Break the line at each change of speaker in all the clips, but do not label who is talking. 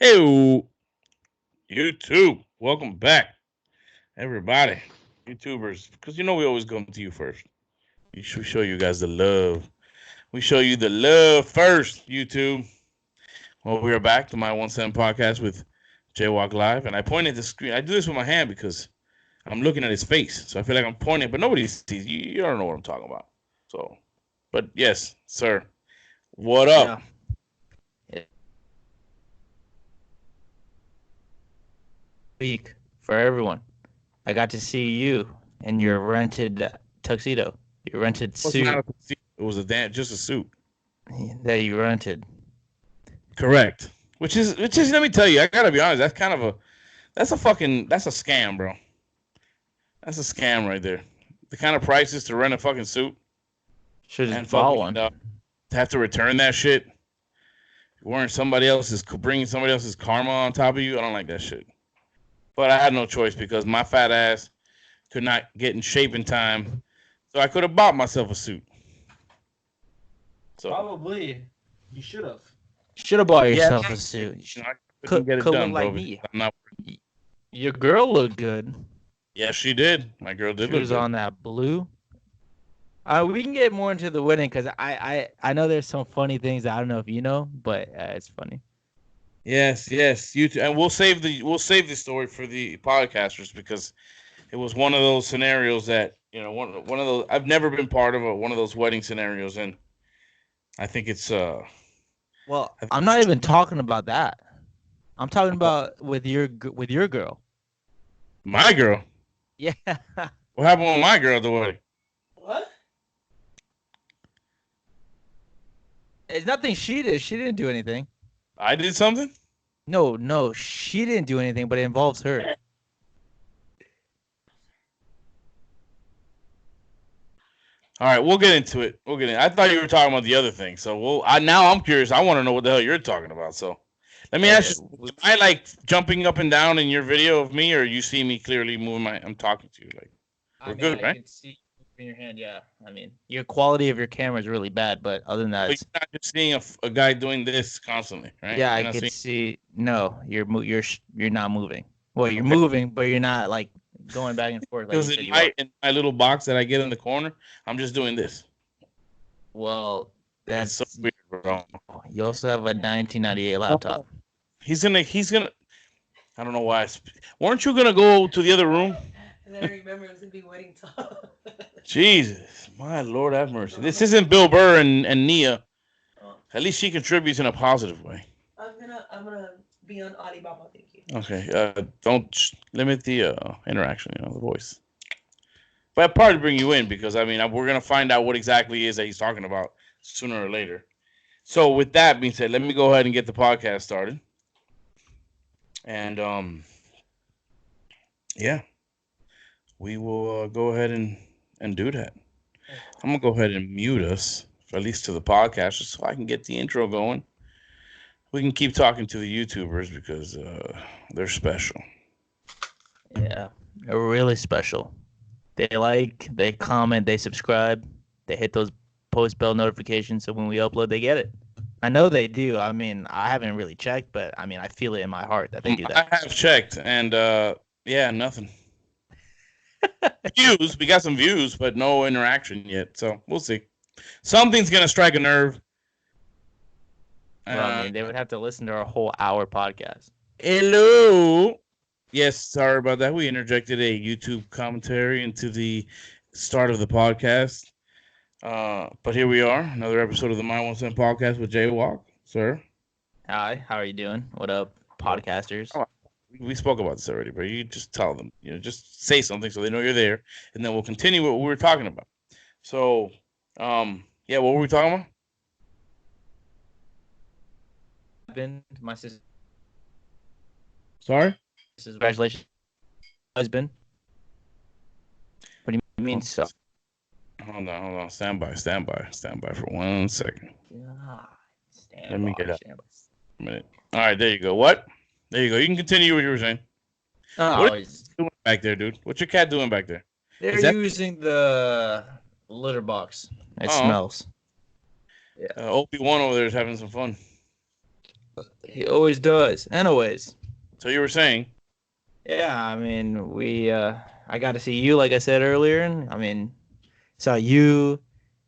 Hey, YouTube. Welcome back, everybody. YouTubers, because we always come to you first. We should show you guys the love. We show you the love first, YouTube. Well, we are back to my 1 cent podcast with JWalkkk Live, and I point at the screen. I do this with my hand because I'm looking at his face, so I feel like I'm pointing, but nobody sees. You don't know what I'm talking about. So, but yes, sir. What up?
Yeah. Week for everyone. I got to see you in your rented tuxedo. Your rented
It was not
suit
a, it was just a suit.
that you rented.
Correct. Which is. Let me tell you, I gotta be honest. That's a scam, bro. That's a scam right there. The kind of prices to rent a fucking suit
Should
and
just bought
fucking
one.
to have to return that shit, bringing somebody else's karma on top of you. I don't like that shit. But I had no choice because my fat ass could not get in shape in time, so I could have bought myself a suit. So
Probably. You should have.
Should have bought
yeah,
yourself a suit.
I couldn't get it
Could look
done,
like
bro.
me.
I'm not.
Your girl looked good.
Yeah, she did. My girl did
She
look
was
good.
on that blue. We can get more into the wedding because I know there's some funny things I don't know if you know, but it's funny.
Yes, yes. You too. And we'll save the story for the podcasters because it was one of those scenarios that one of those I've never been part of one of those wedding scenarios, and I think it's
Well,
I
I'm not even talking about that. I'm talking about with your girl.
my girl.
Yeah.
What happened with my girl at the wedding?
What?
It's nothing she did. She didn't do anything.
I did something.
No, she didn't do anything, but it involves her.
All right, we'll get into it. We'll get in. I thought you were talking about the other thing. So now I'm curious. I want to know what the hell you're talking about. So let me ask you: am I like jumping up and down in your video of me, or you see me clearly moving my? I'm talking to you. Like we're good,
I
right?
can see in your hand. Yeah, I mean, your quality of your camera is really bad, but other than that,
But you're not just seeing a guy doing this constantly, right?
yeah,
You're
I
not
could
seeing.
see. No, you're not moving. Well, you're
Okay.
moving, but you're not like going back and forth like you
Because
said you are.
in my little box that I get in the corner, I'm just doing this.
Well,
It's so
that's
weird, bro.
you also have a 1998 laptop.
He's gonna. I don't know why. Weren't you gonna go to the other room?
And then I remember it was gonna be wedding talk.
Jesus, my Lord, have mercy. This isn't Bill Burr and Nia.
Oh,
At least she contributes in a positive way.
I'm gonna be on Alibaba. Thank you.
Okay, don't limit the interaction. The voice. But I'd probably bring you in because I mean we're gonna find out what exactly it is that he's talking about sooner or later. So with that being said, let me go ahead and get the podcast started. And yeah, we will go ahead and do that. I'm gonna go ahead and mute us, at least to the podcast, just so I can get the intro going. We can keep talking to the YouTubers because they're special.
Yeah, they're really special. They like, they comment, they subscribe, they hit those post bell notifications, so when we upload, they get it. I know they do. I mean, I haven't really checked, but I mean, I feel it in my heart that they do
I
that.
have checked, and yeah, nothing. Views, we got some views, but no interaction yet. So we'll see. Something's gonna strike a nerve.
Well, I mean, they would have to listen to our whole hour podcast.
Hello. Yes, sorry about that. We interjected a YouTube commentary into the start of the podcast. But here we are, another episode of the My 1 Cent podcast with JWalkkk, sir.
Hi, how are you doing? What up, podcasters?
Oh, we spoke about this already, but you just tell them, just say something so they know you're there, and then we'll continue what we were talking about. So, yeah, what were we talking about?
Been my sister's
Sorry?
congratulations, husband. What do you mean so?
Hold on. Stand by for 1 second.
God,
Let me get up.
stand by.
A minute. All right, there you go. What? There you go. You can continue what you were saying.
Oh,
What are you doing back there, dude? What's your cat doing back there?
they're
Is that-
using the litter box. It
Oh.
smells.
Obi-Wan over there is having some fun.
He always does. Anyways,
So you were saying?
yeah, I mean, I got to see you, like I said earlier. And I mean, saw you,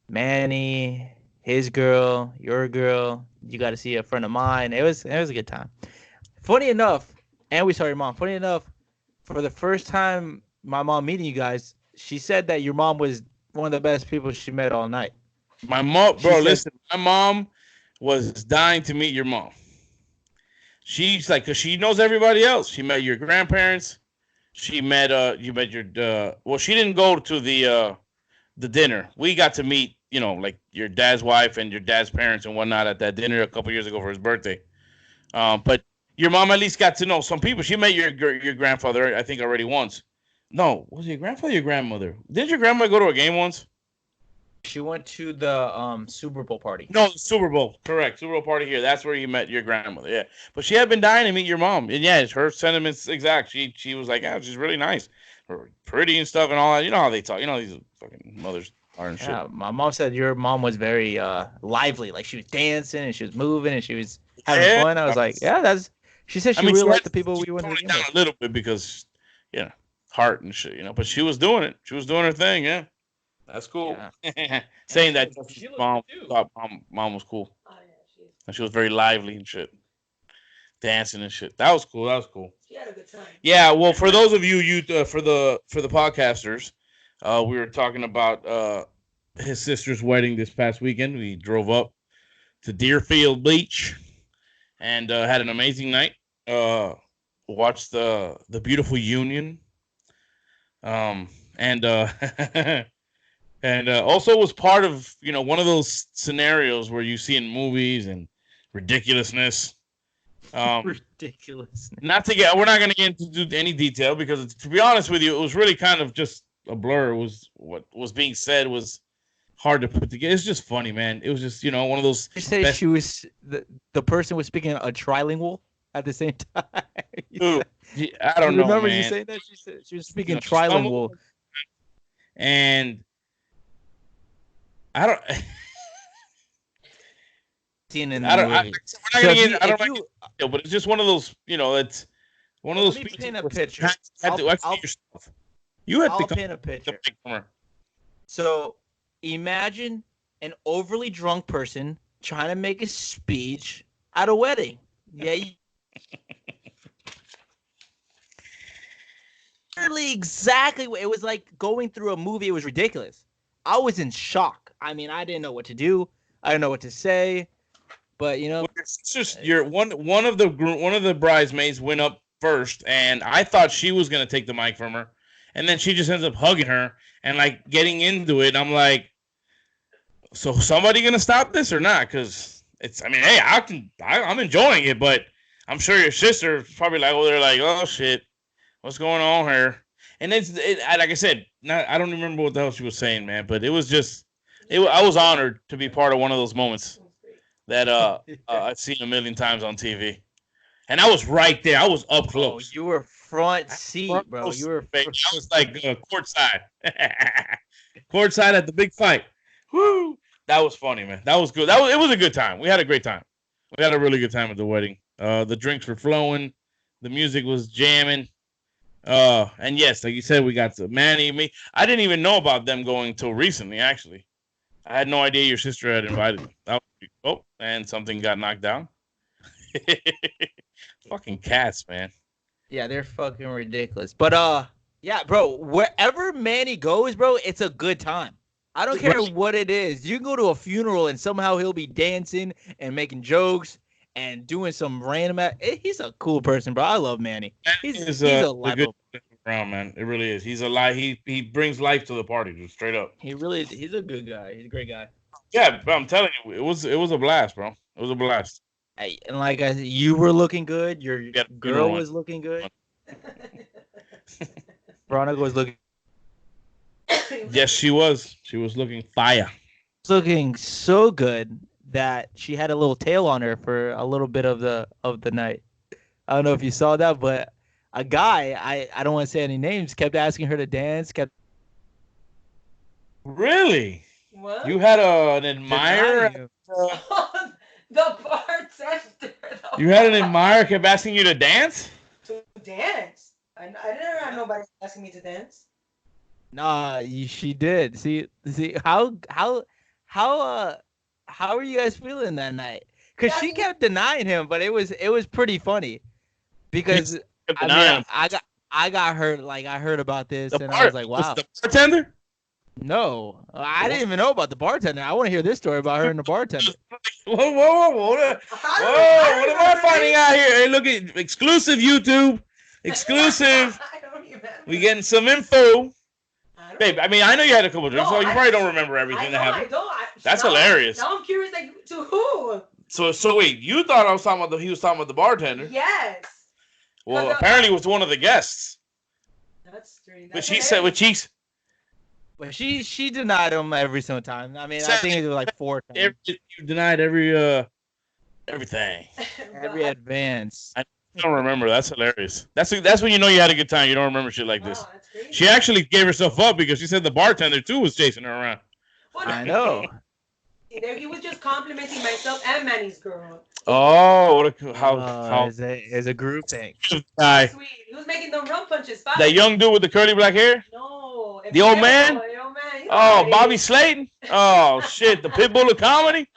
Manny, his girl, your girl. You got to see a friend of mine. It was a good time. Funny enough, and we saw your mom. Funny enough, for the first time, my mom meeting you guys, she said that your mom was one of the best people she met all night.
My mom,
She
bro,
said,
listen, my mom was dying to meet your mom. She's like, cause she knows everybody else. She met your grandparents. She met, you met your, well, she didn't go to the dinner. We got to meet, like your dad's wife and your dad's parents and whatnot at that dinner a couple years ago for his birthday. But your mom at least got to know some people. She met your grandfather, I think, already once. No, was it your grandfather or your grandmother? Did your grandmother go to a game once?
she went to the Super Bowl party.
No, the Super Bowl. Correct. Super Bowl party here. That's where you met your grandmother. Yeah. But she had been dying to meet your mom. And yeah, her sentiments exact. She was like, yeah, she's really nice. Or pretty and stuff and all that. You know how they talk. You know these fucking mothers are and shit.
Yeah, my mom said your mom was very lively. Like she was dancing and she was moving and she was having
Yeah.
fun. I was like, yeah, that's. She said she
I mean,
really
she
liked
had
the people
to
we went to
tone
the
it
game
down
with.
a little bit because, heart and shit. But she was doing it. She was doing her thing. Yeah. That's cool.
Yeah.
Saying that
She looked
mom
good, too.
thought mom was cool.
Oh yeah,
And she was very lively and shit. Dancing and shit. That was cool. That was cool.
she had a good time.
Yeah, well, for those of you for the podcasters, we were talking about his sister's wedding this past weekend. We drove up to Deerfield Beach and had an amazing night. Watched the beautiful union, and and also was part of one of those scenarios where you see in movies and ridiculousness.
Ridiculous.
We're not going to get into any detail because, to be honest with you, it was really kind of just a blur. It was what was being said was hard to put together. It's just funny, man. It was just one of those.
She said she was the person was speaking a trilingual at the same time.
Dude, I don't know,
remember
man.
you saying that? She said she was speaking
You know,
trilingual.
And I don't.
Seen in
I
the
don't. I,
movie.
we're not
So
gonna
if
get.
you-
I don't
if
like
you-
it, but it's just one of those. It's one of
Well,
those.
let me
speeches
paint a
where
picture.
you have to
I'll-
explain yourself. You have
I'll
to come.
paint a picture.
Come on.
So imagine an overly drunk person trying to make a speech at a wedding. Yeah. Literally exactly what it was like going through a movie. It was ridiculous. I was in shock. I mean, I didn't know what to do. I didn't know what to say. But
Well, it's just one of the bridesmaids went up first, and I thought she was gonna take the mic from her, and then she just ends up hugging her and like getting into it. I'm like, so somebody gonna stop this or not? Because it's, I mean, hey, I'm enjoying it, but I'm sure your sister's probably like, oh, they're like, oh shit, what's going on here? And like I said, I don't remember what the hell she was saying, man, but it was just, I was honored to be part of one of those moments that I've seen a million times on TV. And I was right there. I was up close.
you were front seat, bro. You were.
I was like courtside. Courtside at the big fight. Woo! That was funny, man. That was good. It was a good time. We had a great time. We had a really good time at the wedding. The drinks were flowing. The music was jamming. And yes, like you said, we got to Manny, me. I didn't even know about them going till recently, actually. I had no idea your sister had invited me. And something got knocked down. Fucking cats, man.
Yeah, they're fucking ridiculous. But yeah, bro, wherever Manny goes, bro, it's a good time. I don't care what it is. You can go to a funeral and somehow he'll be dancing and making jokes and doing some random. He's a cool person, bro. I love Manny. He's a
good around, man. It really is. He's a lie. He brings life to the party, just straight up.
He's a good guy. He's a great guy.
Yeah, but I'm telling you, it was a blast, bro. It was a blast.
Hey, and like I said, you were looking good. Your girl was looking good. Veronica was looking.
Yes, she was. She was looking fire.
Looking so good that she had a little tail on her for a little bit of the night. I don't know if you saw that, but a guy, I don't want to say any names, kept asking her to dance.
Really?
What?
You had an admirer?
The bartender.
You had an admirer kept asking you to dance?
To dance. I didn't have nobody asking me to dance.
Nah, she did. See how are you guys feeling that night? Because she kept denying him, but it was pretty funny. Because I mean, I got hurt. Like I heard about this, and I was like, wow.
The bartender?
No, I didn't even know about the bartender. I want to hear this story about her and the bartender.
Whoa! What am I finding out here? Hey, look at exclusive YouTube. Exclusive.
I don't remember.
We getting some info. Babe, I mean, I know you had a couple drinks, so you probably don't remember everything that happened. That's hilarious.
Now I'm curious, like, to who?
So wait, you thought I was talking about he was talking about the bartender?
Yes.
Well, apparently it was one of the guests.
That's strange.
But she said,
Well, she denied him every single time. I mean, I think it was like 4 times.
You denied everything.
Every advance.
I don't remember. That's hilarious. That's when you know you had a good time. You don't remember shit like this.
That's crazy.
She actually gave herself up because she said the bartender too was chasing her around.
Well,
I know.
He was just complimenting myself and Manny's girl.
Oh, how
is a group thing.
Guy.
Sweet. He was making them rum punches.
That young dude with the curly black hair?
No.
The old man?
The old man.
Oh, Bobby Slaton? Oh shit, the pit bull of comedy?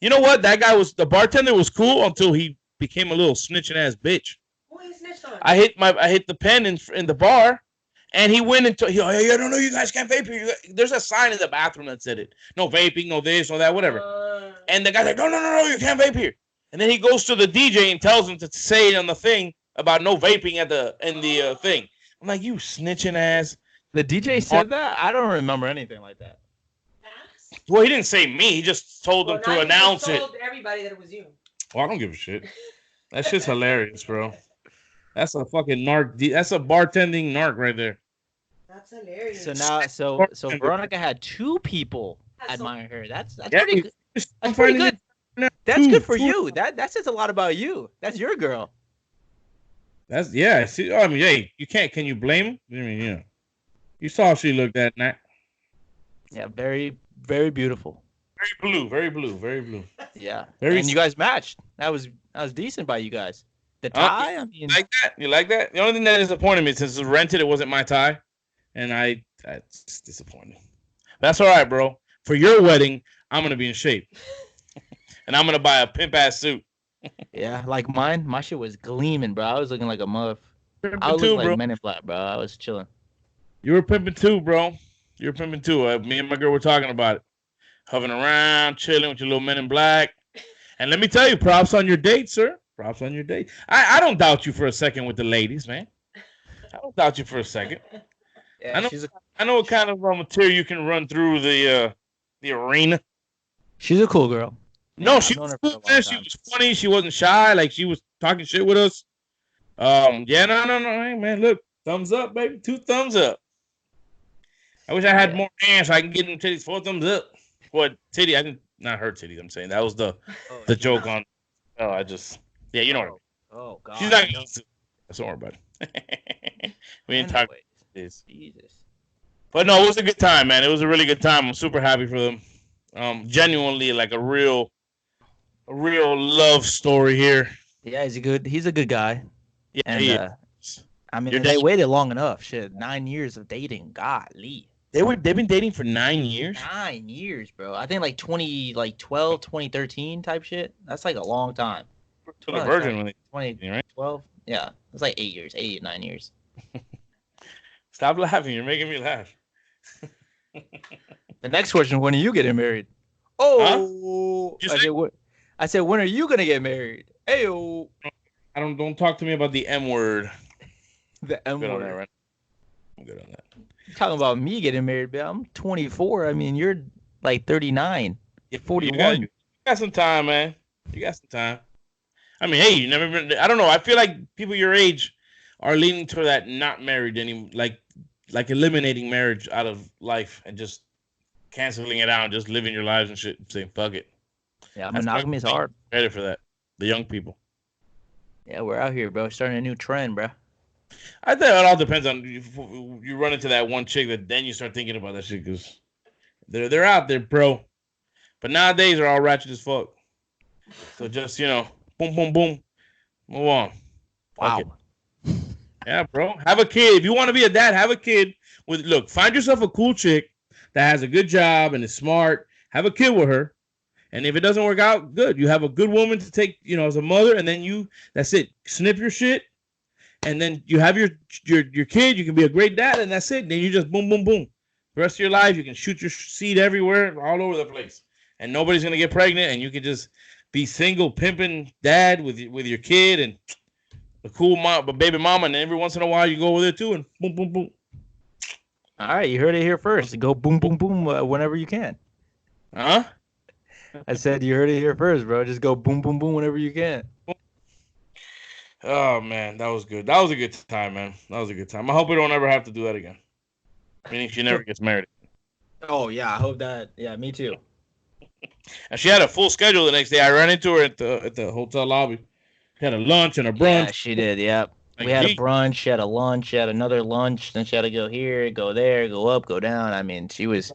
You know what? That guy the bartender was cool until he became a little snitching ass bitch.
Who he snitched on?
I hit the pen in the bar, and he went into I don't know, you guys can't vape here. There's a sign in the bathroom that said it. No vaping, no this, no that, whatever. And the guy's like, no, you can't vape here. And then he goes to the DJ and tells him to say it on the thing about no vaping in the thing. I'm like, you snitching ass.
The DJ said that? I don't remember anything like that.
Well, he didn't say me. He just told them to announce it.
He told everybody that it was you.
Well, I don't give a shit. That shit's hilarious, bro. That's a fucking narc. That's a bartending narc right there.
That's hilarious.
So now, so Veronica had 2 people admire her. That's pretty good. That's pretty good. That's good for you. That says a lot about you. That's your girl.
See, I mean, hey, you can't. Can you blame him? I mean, you know, you saw how she looked that night.
Yeah, very, very beautiful.
Very blue.
Yeah, and you guys matched. That was decent by you guys. The tie, I mean,
you like that? The only thing that disappointed me since it was rented, it wasn't my tie, and that's disappointing. That's all right, bro. For your wedding, I'm gonna be in shape, and I'm gonna buy a pimp ass suit.
Yeah, like mine. My shit was gleaming, bro. I was looking like a muff. I was
too,
looking like Men in Black, bro. I was chilling.
You were pimping too, bro. You were pimping too. Me and my girl were talking about it. Hovering around, chilling with your little Men in Black. And let me tell you, props on your date, sir. Props on your date. I don't doubt you for a second with the ladies, man. I don't doubt you for a second.
Yeah,
I know what kind of material you can run through the arena.
She's a cool girl.
No, yeah, she was cool, man. She was funny. She wasn't shy. Like, she was talking shit with us. Yeah, no. Hey, man, look. Thumbs up, baby. 2 thumbs up. I wish I had more hands so I can get them titties 4 thumbs up. What titty? I didn't, not her titties. I'm saying that was the joke on. Oh, yeah, you know what I mean.
Oh God.
She's not gonna listen. Don't worry about it. We didn't talk about this.
Jesus.
But no, it was a good time, man. It was a really good time. I'm super happy for them. Genuinely, like a real love story here.
Yeah, he's a good guy.
Yeah,
and I mean, they waited long enough. Shit, 9 years of dating. Golly.
They've been dating for 9 years.
9 years, bro. I think like 2012, 2013 type shit. That's like a long time.
To the virgin when they
2012. Right? Yeah, it's like 8 years, 9 years.
Stop laughing. You're making me laugh.
The next question: when are you getting married? Oh, huh? I said, when are you gonna get married? Ayo.
Don't talk to me about the M word.
The M word.
Right? I'm good on that.
You're talking about me getting married, but I'm 24. I mean, you're like 39. You're 41.
You got some time, man. You got some time. I mean, hey, you never been. I don't know. I feel like people your age are leaning to that not married anymore, like eliminating marriage out of life and just canceling it out and just living your lives and shit. Saying fuck it.
Yeah, monogamy is hard.
Ready for that, the young people.
Yeah, we're out here, bro. Starting a new trend, bro.
I think it all depends on you run into that one chick that then you start thinking about that shit because they're out there, bro. But nowadays they're all ratchet as fuck. So just boom, boom, boom. Move on. Fuck it.
Wow.
Yeah, bro. Have a kid. If you want to be a dad, have a kid. Find yourself a cool chick that has a good job and is smart. Have a kid with her. And if it doesn't work out, good. You have a good woman to take, as a mother, and then that's it. Snip your shit, and then you have your kid. You can be a great dad, and that's it. Then you just boom, boom, boom. The rest of your life, you can shoot your seed everywhere, all over the place, and nobody's gonna get pregnant, and you can just be single, pimping dad with your kid and a cool mom, a baby mama, and every once in a while you go over there too, and boom, boom, boom.
All right, you heard it here first. Go boom, boom, boom whenever you can.
Huh?
I said you heard it here first, bro. Just go boom, boom, boom whenever you can.
Oh man, that was good. That was a good time, man. That was a good time. I hope we don't ever have to do that again. Meaning she never gets married.
Oh yeah, I hope that. Yeah, me too.
And she had a full schedule the next day. I ran into her at the hotel lobby. She had a lunch and a brunch.
Yeah, she did. Yep.
Like,
we had a brunch. She had a lunch. She had another lunch. Then she had to go here, go there, go up, go down. I mean, she was.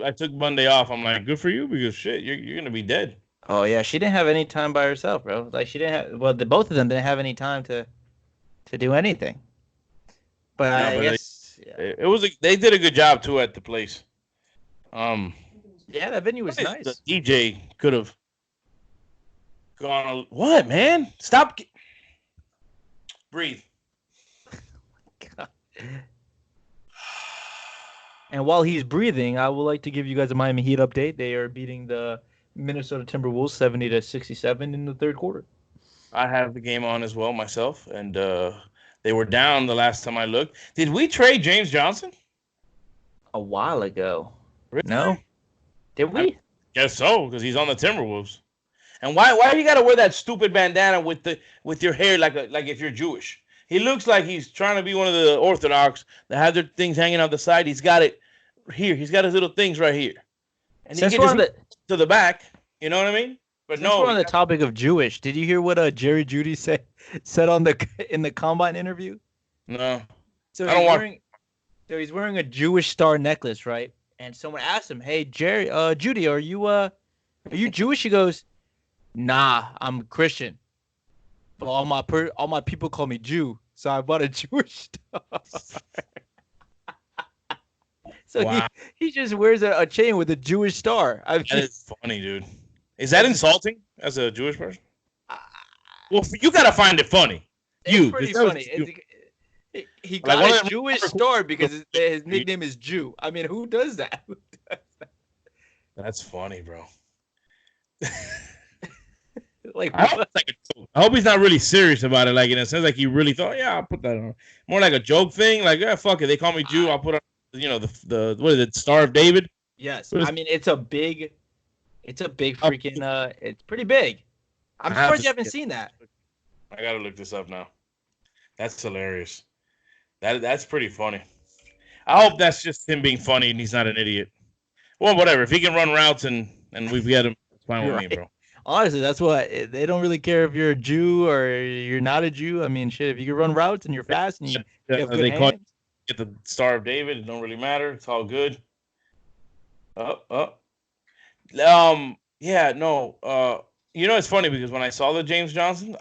I took Monday off. I'm like, good for you, because shit, you're gonna be dead.
Oh yeah, she didn't have any time by herself, bro. Like she didn't have. Well, both of them didn't have any time to do anything. But I guess
it was. They did a good job too at the place.
Yeah, that venue was nice.
The DJ could have gone. What, man? Stop. Breathe.
God. And while he's breathing, I would like to give you guys a Miami Heat update. They are beating the Minnesota Timberwolves 70-67 in the third quarter.
I have the game on as well myself, and they were down the last time I looked. Did we trade James Johnson?
A while ago.
Really?
No? Did we?
I guess so, because he's on the Timberwolves. And why you gotta wear that stupid bandana with your hair like if you're Jewish? He looks like he's trying to be one of the Orthodox that have their things hanging out the side. He's got it here. He's got his little things right here. And he gets to the back. You know what I mean? But
since we're on the topic of Jewish, did you hear what Jerry Jeudy said in the combine interview?
No.
So he's wearing a Jewish star necklace, right? And someone asked him, "Hey, Jeudy, are you Jewish?" He goes, "Nah, I'm Christian. But all my people call me Jew, so I bought a Jewish star." So wow. he just wears a chain with a Jewish star.
That is funny, dude. Is that insulting as a Jewish person? Well, you gotta find it funny.
It's pretty funny. He got a Jewish star because his nickname is Jew. I mean, who does that?
That's funny, bro.
I
hope he's not really serious about it. Like in a sense, like he really thought, yeah, I'll put that on. More like a joke thing. Like, yeah, fuck it. They call me Jew. I'll put on, the what is it, Star of David?
Yes. I mean, it's a big freaking. It's pretty big. I'm surprised you haven't seen that.
I gotta look this up now. That's hilarious. That's pretty funny. I hope that's just him being funny and he's not an idiot. Well, whatever. If he can run routes and we've got him, it's fine with me, bro.
Honestly, that's what they don't really care if you're a Jew or you're not a Jew. I mean, shit, if you can run routes and you're fast and you have good hands.
Get the Star of David. It don't really matter. It's all good. Yeah, no. It's funny because when I saw the James Johnson,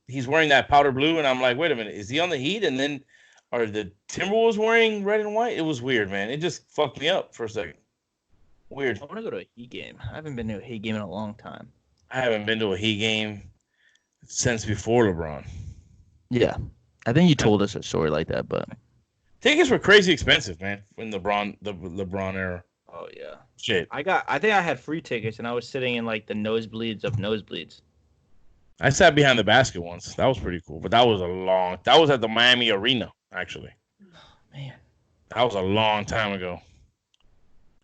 he's wearing that powder blue, and I'm like, wait a minute, is he on the Heat? And then are the Timberwolves wearing red and white? It was weird, man. It just fucked me up for a second. Weird.
I want to go to a Heat game. I haven't been to a Heat game in a long time.
I haven't been to a Heat game since before LeBron.
Yeah. I think you told us a story like that, but
tickets were crazy expensive, man, in the LeBron era.
Oh yeah.
Shit.
I think I had free tickets and I was sitting in like the nosebleeds of nosebleeds.
I sat behind the basket once. That was pretty cool. But that was at the Miami Arena, actually.
Oh, man.
That was a long time ago.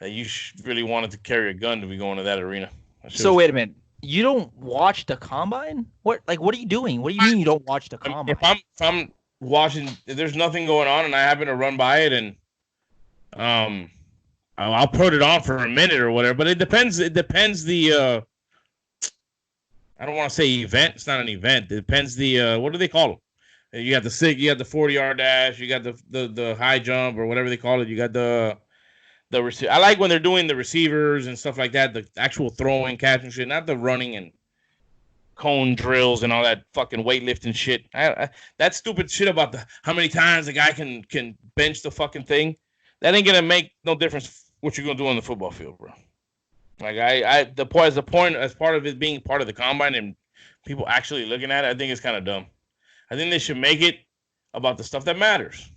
You really wanted to carry a gun to be going to that arena.
So wait a minute. You don't watch the combine? What are you doing? What do you mean you don't watch the combine?
If I'm watching, if there's nothing going on and I happen to run by it and I'll put it on for a minute or whatever, but it depends. It depends the. I don't want to say event. It's not an event. It depends the. What do they call them? You got the 40-yard dash. You got the high jump or whatever they call it. You got the receiver. I like when they're doing the receivers and stuff like that. The actual throwing, catching shit, not the running and cone drills and all that fucking weightlifting shit. That stupid shit about how many times a guy can bench the fucking thing. That ain't gonna make no difference what you're gonna do on the football field, bro. Like the point as part of it being part of the combine and people actually looking at it, I think it's kind of dumb. I think they should make it about the stuff that matters.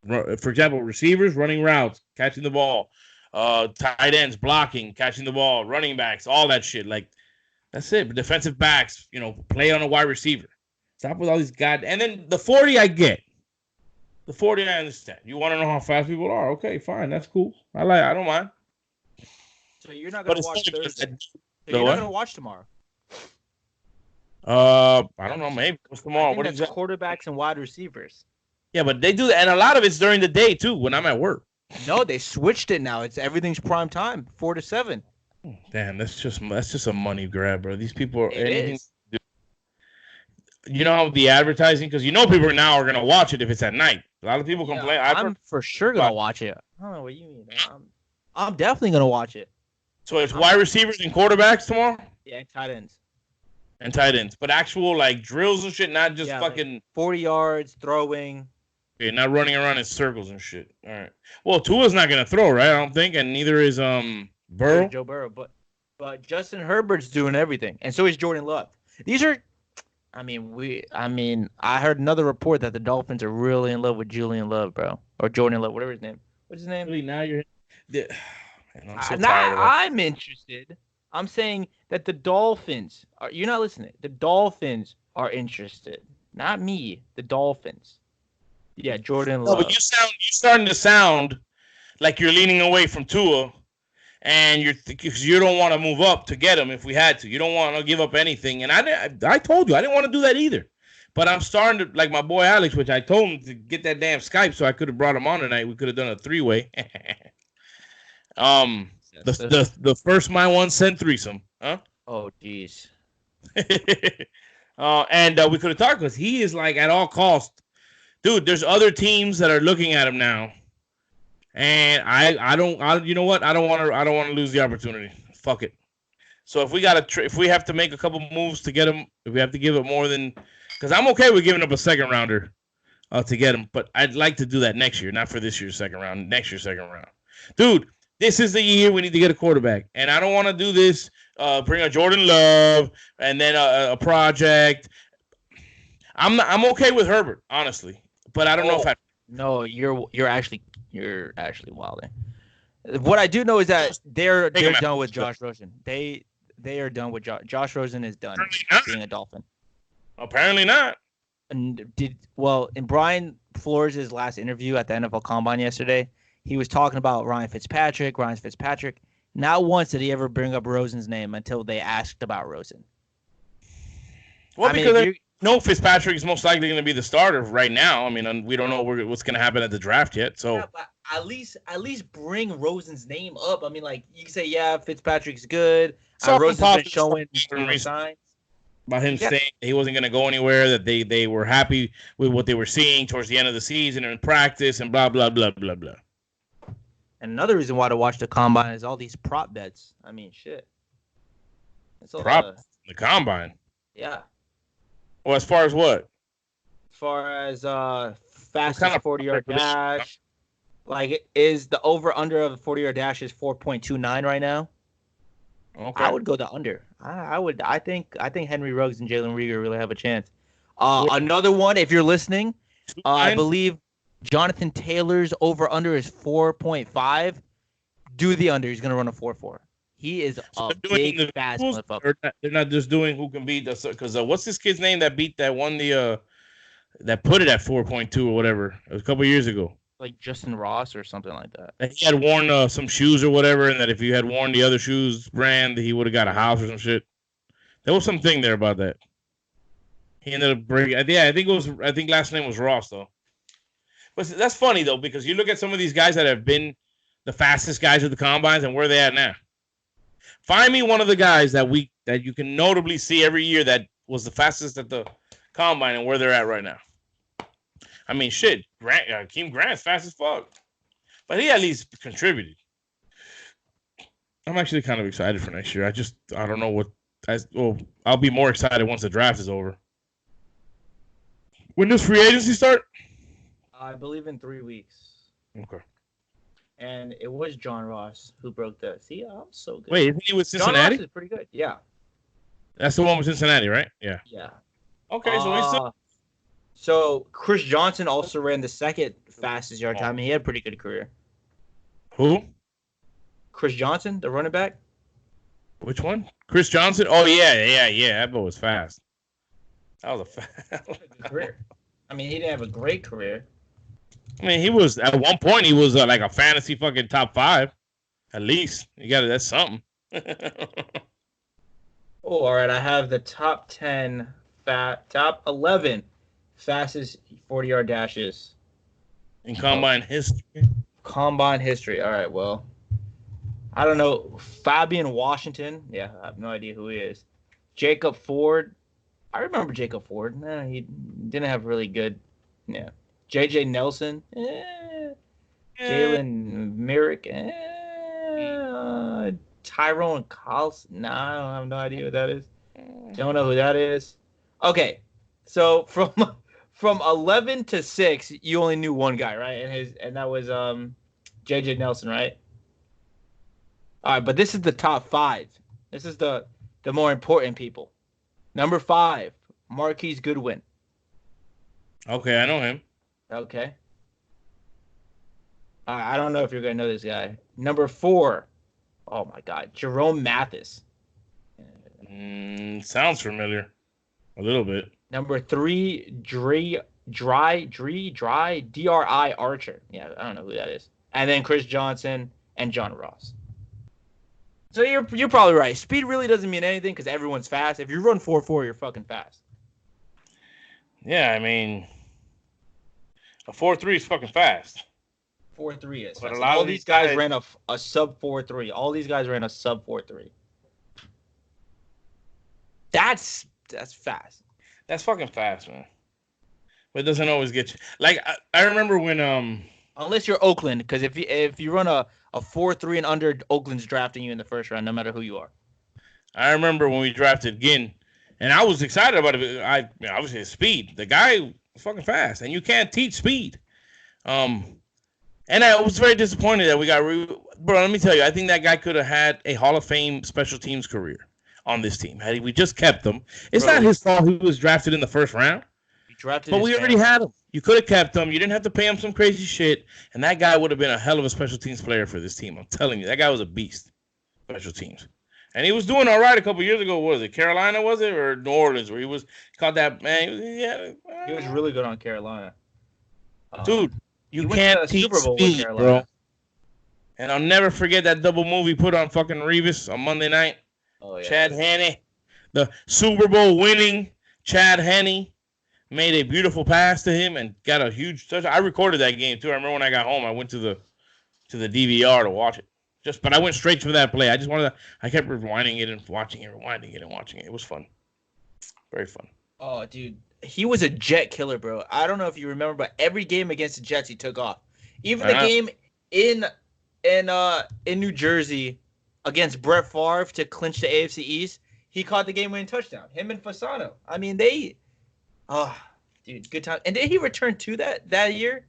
For example, receivers running routes, catching the ball, tight ends blocking, catching the ball, running backs, all that shit. Like that's it. But defensive backs, play on a wide receiver. Stop with all these guys. And then the 40, I get. The 40, I understand. You want to know how fast people are? Okay, fine, that's cool. I don't mind.
So you're not gonna watch Thursday. So you're not gonna watch tomorrow.
I don't know. Maybe what's tomorrow?
I think that's quarterbacks and wide receivers.
Yeah, but they do that, and a lot of it's during the day too when I'm at work.
No, they switched it now. Everything's prime time, 4 to 7.
Damn, that's just a money grab, bro. These people are anything.
Is.
You know how the advertising, because people now are gonna watch it if it's at night. A lot of people complain.
I'm for sure gonna watch it. I don't know what you mean. I'm definitely gonna watch it.
So it's wide receivers and quarterbacks tomorrow?
Yeah, and tight ends.
And tight ends. But actual like drills and shit, not just fucking
like 40 yards, throwing.
Yeah, not running around in circles and shit. All right. Well, Tua's not gonna throw, right? I don't think, and neither is Burrow.
Joe Burrow, but Justin Herbert's doing everything. And so is Jordan Love. These are I heard another report that the Dolphins are really in love with Julian Love, bro. Or Jordan Love, whatever his name. What's his name?
Really, now you're Man,
I'm interested. I'm saying that the Dolphins are. You're not listening. The Dolphins are interested, not me. The Dolphins. Yeah, Jordan Love.
No, but you're starting to sound like you're leaning away from Tua, and because you don't want to move up to get him if we had to. You don't want to give up anything, and I told you I didn't want to do that either. But I'm starting to like my boy Alex, which I told him to get that damn Skype so I could have brought him on tonight. We could have done a 3-way. The first my 1 cent threesome, huh?
Oh, jeez.
And we could have talked because he is like at all costs, dude. There's other teams that are looking at him now, and you know what? I don't want to lose the opportunity. Fuck it. So if we have to make a couple moves to get him, if we have to give it more than, because I'm okay with giving up a second rounder to get him, but I'd like to do that next year, not for this year's second round, next year's second round, dude. This is the year we need to get a quarterback, and I don't want to do this. Bring a Jordan Love and then a project. I'm okay with Herbert, honestly, but I don't know if I.
No, you're actually wilding. What I do know is that they're done with Josh Rosen. They are done with Josh Rosen is done being a Dolphin.
Apparently not.
And in Brian Flores' last interview at the NFL Combine yesterday, he was talking about Ryan Fitzpatrick. Not once did he ever bring up Rosen's name until they asked about Rosen.
Well, because Fitzpatrick is most likely going to be the starter right now. I mean, we don't know what's going to happen at the draft yet. So
yeah, but at least bring Rosen's name up. I mean, like you can say, yeah, Fitzpatrick's good. Rosen's been showing signs
about him saying he wasn't going to go anywhere. That they were happy with what they were seeing towards the end of the season and in practice and blah blah blah blah blah.
And another reason why to watch the Combine is all these prop bets. I mean, shit.
The Combine?
Yeah.
Well, as far as what?
As far as fastest 40-yard dash. Like, is the over-under of a 40-yard dash is 4.29 right now? Okay. I would go the under. I think Henry Ruggs and Jalen Reagor really have a chance. Another one, if you're listening, I believe Jonathan Taylor's over-under is 4.5. Do the under. He's going to run a 4.4. He is a big, fast motherfucker.
They're not just doing who can beat us. Because what's this kid's name that won the that put it at 4.2 or whatever? It was a couple years ago.
Like Justin Ross or something like that.
He had worn some shoes or whatever, and that if you had worn the other shoes brand, he would have got a house or some shit. There was something there about that. He ended up breaking. Yeah, I think last name was Ross though. But that's funny, though, because you look at some of these guys that have been the fastest guys at the Combines and where they at now. Find me one of the guys that you can notably see every year that was the fastest at the Combine and where they're at right now. I mean, shit, Keem Grant's fast as fuck. But he at least contributed. I'm actually kind of excited for next year. I don't know what I'll be more excited once the draft is over. When does free agency start?
I believe in 3 weeks.
Okay.
And it was John Ross who broke the. See, I'm so good.
Wait, isn't he with
John
Cincinnati?
Ross is pretty good. Yeah.
That's the one with Cincinnati, right? Yeah.
Yeah.
Okay, so he's still.
So Chris Johnson also ran the second fastest yard time, and he had a pretty good career.
Who?
Chris Johnson, the running back.
Which one? Chris Johnson? Oh, yeah. That boy was fast. That was a fast
career. I mean, he didn't have a great career.
I mean, he was, at one point, he was like a fantasy fucking top 5. At least. That's something.
Oh, all right. I have the top 11 fastest 40-yard dashes
in combine history.
Combine history. All right. Well, I don't know. Fabian Washington. Yeah, I have no idea who he is. Jacob Ford. I remember Jacob Ford. No, he didn't have really good. Yeah. J.J. Nelson. Jalen Merrick. Tyrone Collins. Nah, I have no idea what that is. Don't know who that is. Okay, so from 11 to 6, you only knew one guy, right? And that was J.J. Nelson, right? All right, but this is the top 5. This is the more important people. Number 5, Marquise Goodwin.
Okay, I know him.
Okay. I don't know if you're gonna know this guy. Number 4. Oh my God, Jerome Mathis.
Sounds familiar, a little bit.
Number 3, Dri Archer. Yeah, I don't know who that is. And then Chris Johnson and John Ross. So you're probably right. Speed really doesn't mean anything because everyone's fast. If you run 4.4, you're fucking fast.
Yeah, I mean, a 4.3 is fucking fast.
4.3 is.
But
fast.
a lot
All
of
these guys ran a sub 4.3. All these guys ran a sub 4.3. That's fast.
That's fucking fast, man. But it doesn't always get you. Like I remember when
unless you're Oakland, because if you run a 4.3 and under, Oakland's drafting you in the first round, no matter who you are.
I remember when we drafted Ginn, and I was excited about it. Obviously his speed. The guy was fucking fast, and you can't teach speed. And I was very disappointed that we got. Bro, let me tell you, I think that guy could have had a Hall of Fame special teams career on this team had we just kept him. It's not his fault he was drafted in the first round. But we already had him. You could have kept him. You didn't have to pay him some crazy shit, and that guy would have been a hell of a special teams player for this team. I'm telling you, that guy was a beast. Special teams. And he was doing all right a couple years ago. What was it? Carolina, was it? Or New Orleans, where he caught that, man.
He was really good on Carolina.
Dude, you can't teach
Super Bowl
speed,
with Carolina.
bro. And I'll never forget that double move he put on fucking Revis on Monday night.
Oh, yeah.
Chad Henne. The Super Bowl winning Chad Henne made a beautiful pass to him and got a huge touch. I recorded that game, too. I remember when I got home, I went to the DVR to watch it. But I went straight to that play. I kept rewinding it and watching it. It was fun. Very fun.
Oh, dude. He was a jet killer, bro. I don't know if you remember, but every game against the Jets, he took off. Even the game in New Jersey against Brett Favre to clinch the AFC East, he caught the game-winning touchdown. Him and Fasano. I mean, dude, good time. And did he return to that year?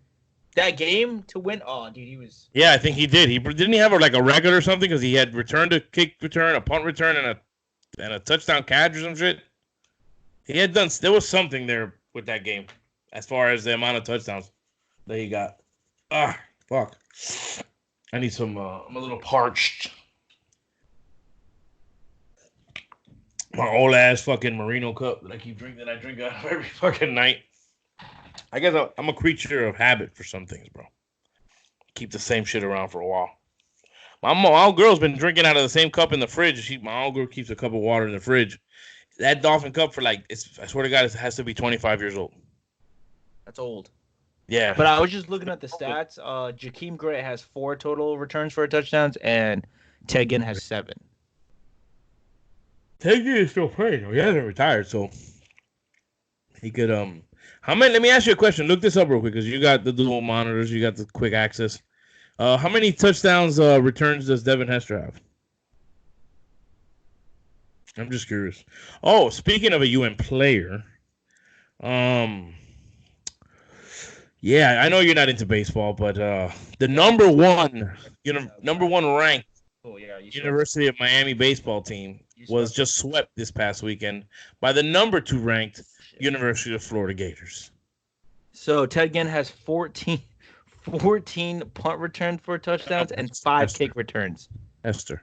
That game to win? Oh, dude, he was.
Yeah, I think he did. Didn't he have a record or something? Because he had returned a kick return, a punt return, and a touchdown catch or some shit. He had done. There was something there with that game, as far as the amount of touchdowns that he got. Fuck. I need some. I'm a little parched. My old ass fucking Merino cup that I keep drinking. That I drink out of every fucking night. I guess I'm a creature of habit for some things, bro. Keep the same shit around for a while. My old girl's been drinking out of the same cup in the fridge. My old girl keeps a cup of water in the fridge. That Dolphin cup for I swear to God, it has to be 25 years old.
That's old.
Yeah.
But I was just looking at the stats. Jakeem Grant has 4 total returns for touchdowns, and Ted Ginn has 7.
Ted Ginn is still playing, though. He hasn't retired, so he could How many? Let me ask you a question. Look this up real quick because you got the dual monitors, you got the quick access. How many touchdowns returns does Devin Hester have? I'm just curious. Oh, speaking of a UN player, um, yeah, I know you're not into baseball, but the number one ranked
Oh yeah, you swept.
University of Miami baseball team
You
was
swept.
just swept this past weekend by the number 2 ranked University of Florida Gators.
So Ted Ginn has 14 punt returns for touchdowns and 5 kick returns.
Esther.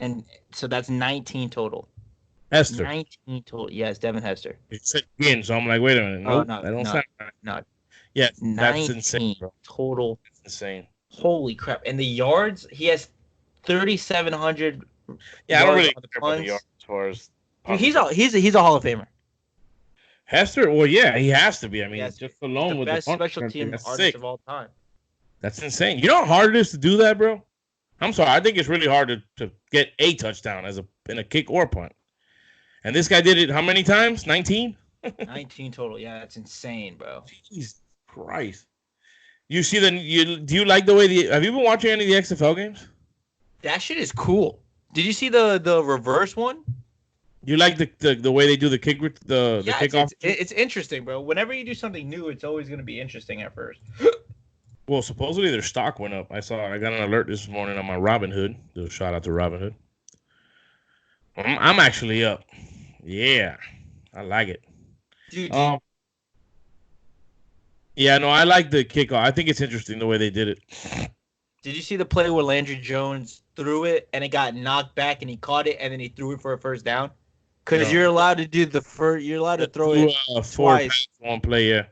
And so that's 19 total.
Esther.
19 total. Yes, Devin Hester.
It said Ginn, so I'm like, wait a minute.
Oh,
Nope,
no,
that don't
no,
sound right.
no.
Yeah, that's
19
insane, bro.
total.
That's insane.
Holy crap. And the yards, he has 3,700.
Yeah, I don't really
on the
care about the yards as far as.
Dude, he's a Hall of Famer.
Hester, well, yeah, he has to be. I mean,
Yes,
just alone
the
with
best
the punt
special
return
team
thing, that's
artist
sick.
of all time.
That's insane. You know how hard it is to do that, bro? I'm sorry. I think it's really hard to get a touchdown in a kick or punt. And this guy did it how many times? 19?
19 total. Yeah, that's insane, bro.
Jesus Christ. You see do you like the way have you been watching any of the XFL games?
That shit is cool. Did you see the reverse one?
You like the way they do the kickoff?
It's interesting, bro. Whenever you do something new, it's always going to be interesting at first.
Well, supposedly their stock went up. I got an alert this morning on my Robinhood. Do a shout out to Robinhood. I'm actually up. Yeah, I like it.
Dude.
Yeah, no, I like the kickoff. I think it's interesting the way they did it.
Did you see the play where Landry Jones threw it and it got knocked back and he caught it and then he threw it for a first down? Because you're allowed to do you're allowed to throw it twice.
One play, yeah.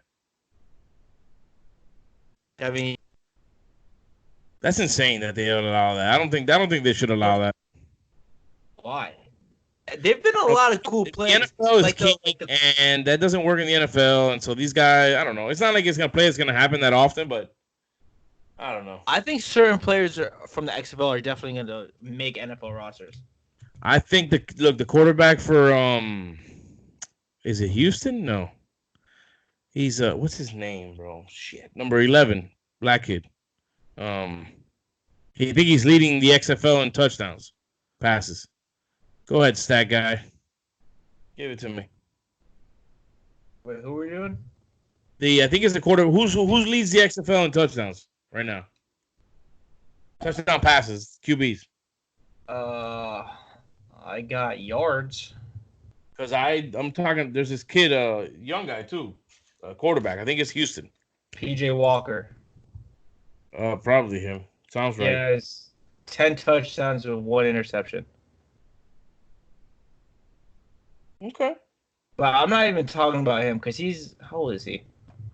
I mean,
that's insane that they don't allow that. I don't think they should allow that.
Why? There've been a lot of cool plays.
The NFL is king, and that doesn't work in the NFL. And so these guys, I don't know. It's not like it's gonna happen that often, but I don't know.
I think certain players from the XFL are definitely gonna make NFL rosters.
I think the quarterback for is it Houston? No. He's what's his name, bro? Shit. Number 11, black kid. He's leading the XFL in touchdowns, passes. Go ahead, stat guy. Give it to me.
Wait, who are we doing?
I think it's the quarter. Who leads the XFL in touchdowns right now? Touchdown passes, QBs.
I got yards.
Because I'm talking. There's this kid, young guy too, quarterback. I think it's Houston.
JWalkkk.
Probably him. Sounds right.
Yeah, it's 10 touchdowns with 1 interception.
Okay.
But I'm not even talking about him because how old is he?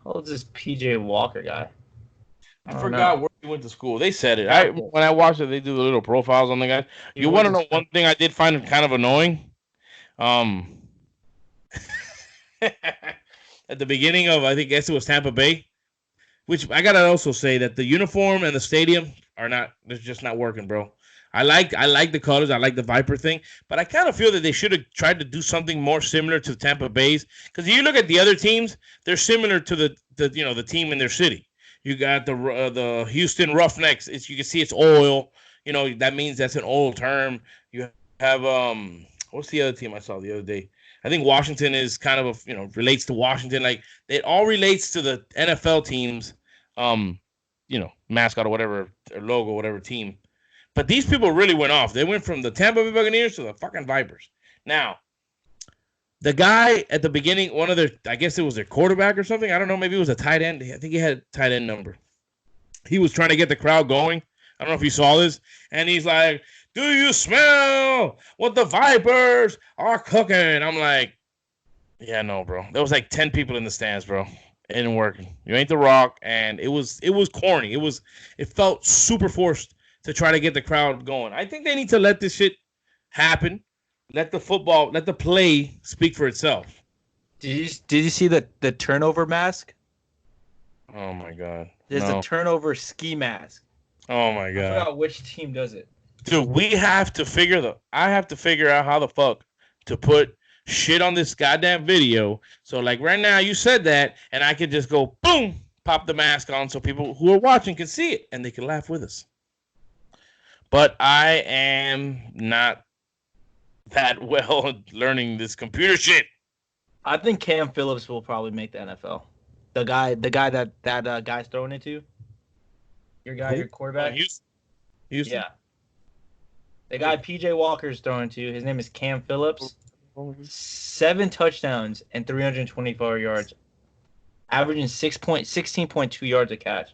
How old is this JWalkkk guy?
I forgot where he went to school. They said it. When I watched it, they do the little profiles on the guy. You want to know one thing I did find kind of annoying? At the beginning of, I guess it was Tampa Bay, which I gotta also say that the uniform and the stadium they're just not working, bro. I like the colors, I like the Viper thing, but I kind of feel that they should have tried to do something more similar to Tampa Bay's. Because if you look at the other teams, they're similar to the team in their city. You got the Houston Roughnecks. You can see it's oil. That means that's an old term. You have what's the other team I saw the other day? I think Washington is kind of relates to Washington. Like it all relates to the NFL teams, mascot or whatever, or logo, whatever team. But these people really went off. They went from the Tampa Bay Buccaneers to the fucking Vipers. Now, the guy at the beginning, I guess it was their quarterback or something. I don't know. Maybe it was a tight end. I think he had a tight end number. He was trying to get the crowd going. I don't know if you saw this. And he's like, "Do you smell what the Vipers are cooking?" I'm like, yeah, no, bro. There was like 10 people in the stands, bro. It ain't working. You ain't The Rock. And it was corny. It felt super forced to try to get the crowd going. I think they need to let this shit happen. Let the play speak for itself.
Did you see the turnover mask?
Oh my god.
There's a turnover ski mask.
Oh my god.
I forgot which team does it.
Dude, I have to figure out how the fuck to put shit on this goddamn video. So like right now you said that and I could just go boom, pop the mask on so people who are watching can see it and they can laugh with us. But I am not that well at learning this computer shit.
I think Cam Phillips will probably make the NFL. The guy that guy's throwing it to. Your quarterback.
Houston.
Yeah. The guy PJ Walker's throwing to. His name is Cam Phillips. 7 touchdowns and 324 yards, averaging 16.2 yards a catch.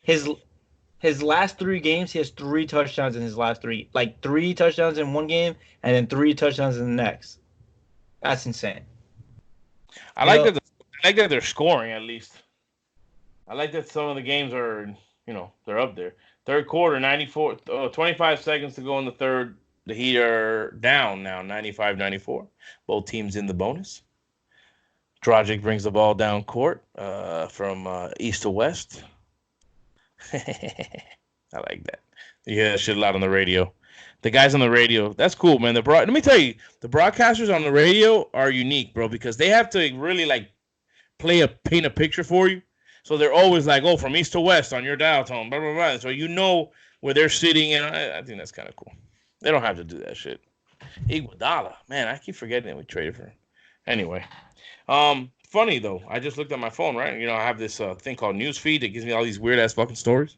His last 3 games, he has 3 touchdowns in his last 3. Like 3 touchdowns in one game, and then 3 touchdowns in the next. That's insane.
I like that they're scoring at least. I like that some of the games are, they're up there. Third quarter, 25 seconds to go in the third. The Heat are down now, 95-94. Both teams in the bonus. Dragic brings the ball down court from east to west. I like that. You hear that shit a lot on the radio. The guys on the radio, that's cool, man. Let me tell you, the broadcasters on the radio are unique, bro, because they have to really paint a picture for you. So they're always like, oh, from east to west on your dial tone, blah, blah, blah. So you know where they're sitting, and I think that's kind of cool. They don't have to do that shit. Iguodala, man, I keep forgetting that we traded for him. Anyway, funny though, I just looked at my phone, right? I have this thing called Newsfeed that gives me all these weird ass fucking stories.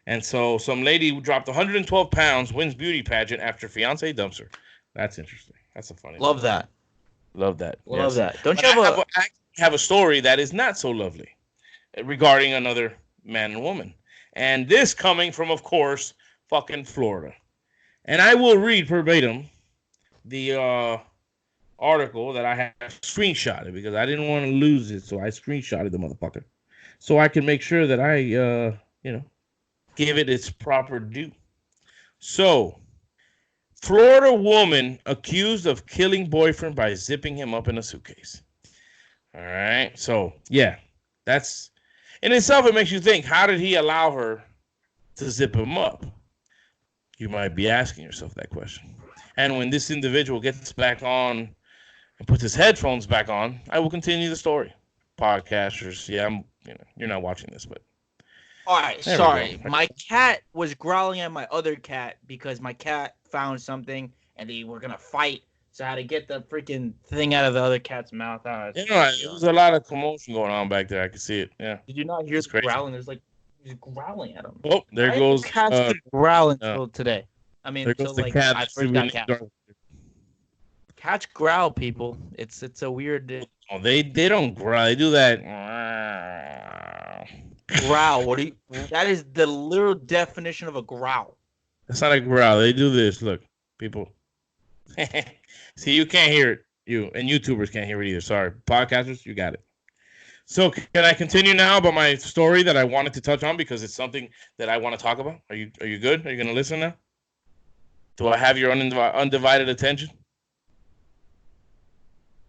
And so some lady who dropped 112 pounds wins beauty pageant after fiance dumps her. That's interesting. That's a funny.
Love that.
Love that.
Love
yes.
that. Don't you
I have a story that is not so lovely regarding another man and woman. And this coming from, of course, fucking Florida. And I will read verbatim the article that I have screenshotted because I didn't want to lose it. So I screenshotted the motherfucker. So I can make sure that I, give it its proper due. So, Florida woman accused of killing boyfriend by zipping him up in a suitcase. All right. So, yeah, that's in itself, it makes you think, how did he allow her to zip him up? You might be asking yourself that question. And when this individual gets back on and puts his headphones back on, I will continue the story. Podcasters, yeah, you're not watching this, but.
All right, sorry. My cat was growling at my other cat because my cat found something and they were going to fight. So I had to get the freaking thing out of the other cat's mouth.
There was a lot of commotion going on back there. I could see it. Yeah.
Did you not hear the growling? There's he's growling at him.
Oh, there goes.
Cats growling until today. I mean, until
cat
I first got cats. Cats growl, people. It's a weird.
Oh, they don't growl. They do that.
Growl. That is the literal definition of a growl.
That's not a growl. They do this. Look, people. See, you can't hear it. You and YouTubers can't hear it either. Sorry, podcasters, you got it. So, can I continue now about my story that I wanted to touch on because it's something that I want to talk about? Are you good? Are you going to listen now? Do I have your undivided attention?